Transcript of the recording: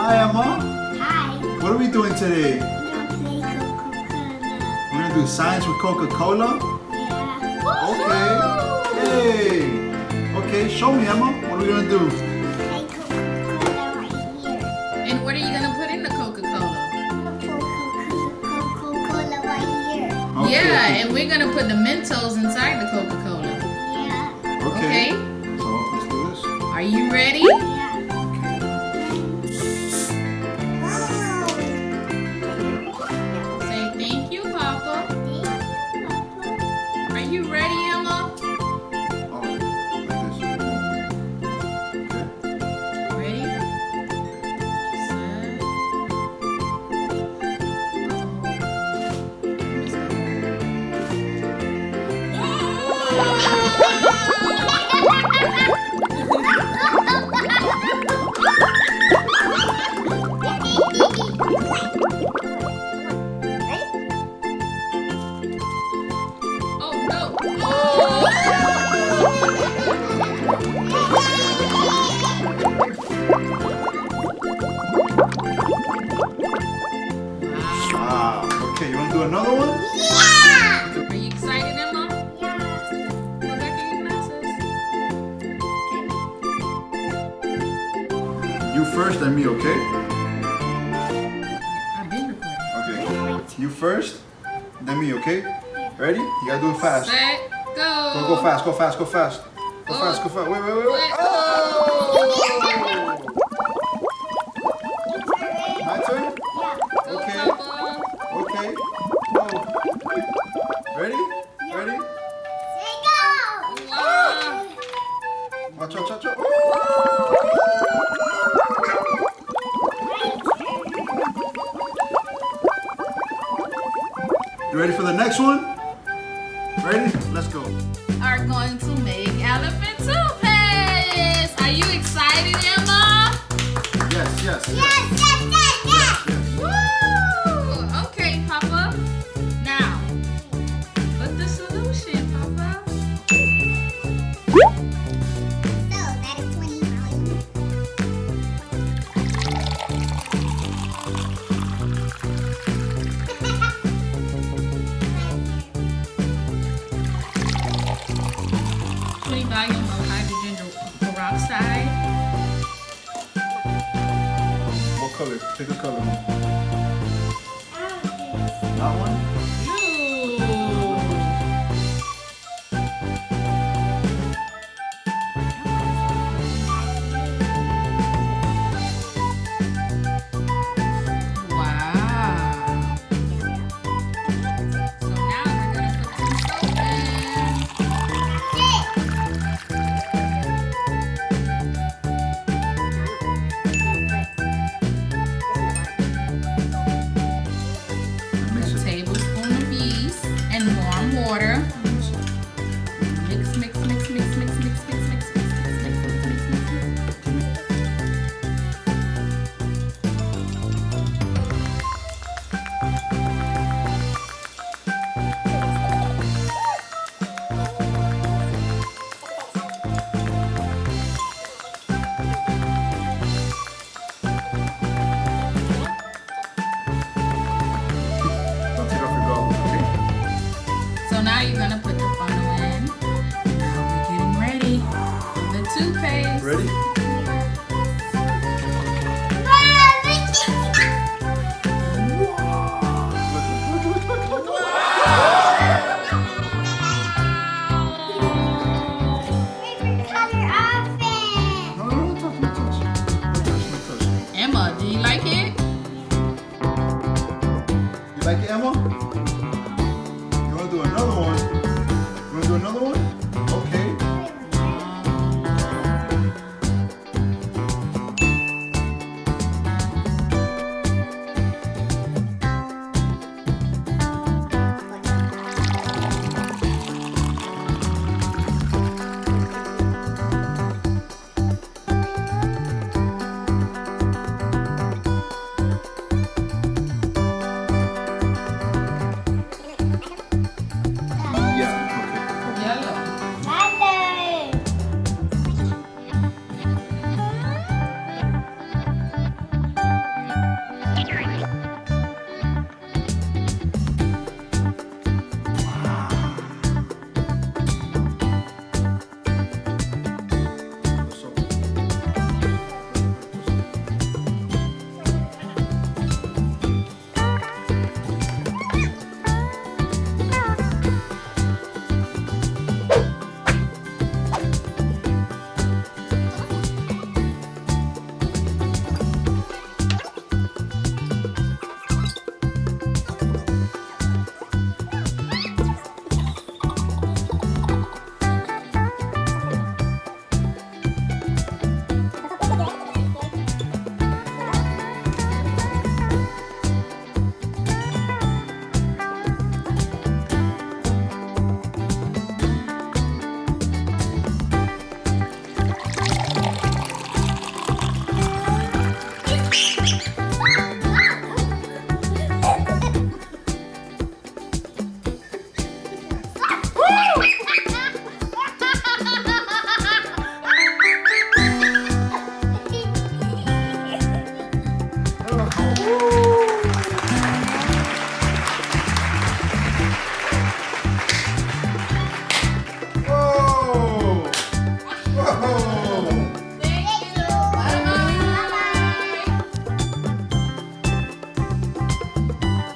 Hi, Emma. Hi. What are we doing today? I'm gonna play Coca-Cola. We're gonna do science with Coca-Cola? Yeah. Okay. Hey. Okay, show me, Emma. What are we gonna do? Play Coca-Cola right here. And what are you gonna put in the Coca-Cola? I'm gonna put Coca-Cola right here. Okay. Yeah, and we're gonna put the Mentos inside the Coca-Cola. Yeah. Okay. Okay? So let's do this. Are you ready? Yeah. Say thank you, Papa. Thank you, Papa. Are you ready, Emma? Oh, like this. Okay. Ready? Set. Oh no! Ah, okay. You wanna do another one? Yeah. Are you excited, Emma? Yeah. Go back in your glasses. You first, then me, okay? I've been recording. Okay. You first, then me, okay? Ready? You gotta do it fast. Set, go. Go fast, go fast, go fast. Go fast, go fast. Wait. Wait. Oh! My turn? Go, Okay. Papa. Okay. Go. Ready? Ready? Say go. Wow. Watch out. You ready for the next one? Ready? Let's go. Are going to make elephant toothpaste. Are you excited, Emma? Yes. Yes. Woo! Okay, Papa. Now, put the solution, Papa. So that is 20. Volume of hydrogen peroxide. What color? Pick a color. That one? Blue. Wow. So now we're gonna put some soap in. Mix A it. tablespoon of yeast and warm water. Mix. Don't take off your goggles, okay? So now you're gonna put the funnel in. Now we're getting ready for the toothpaste. Ready? Look. No, touch. No touch. Emma, do you like it? You like it, Emma?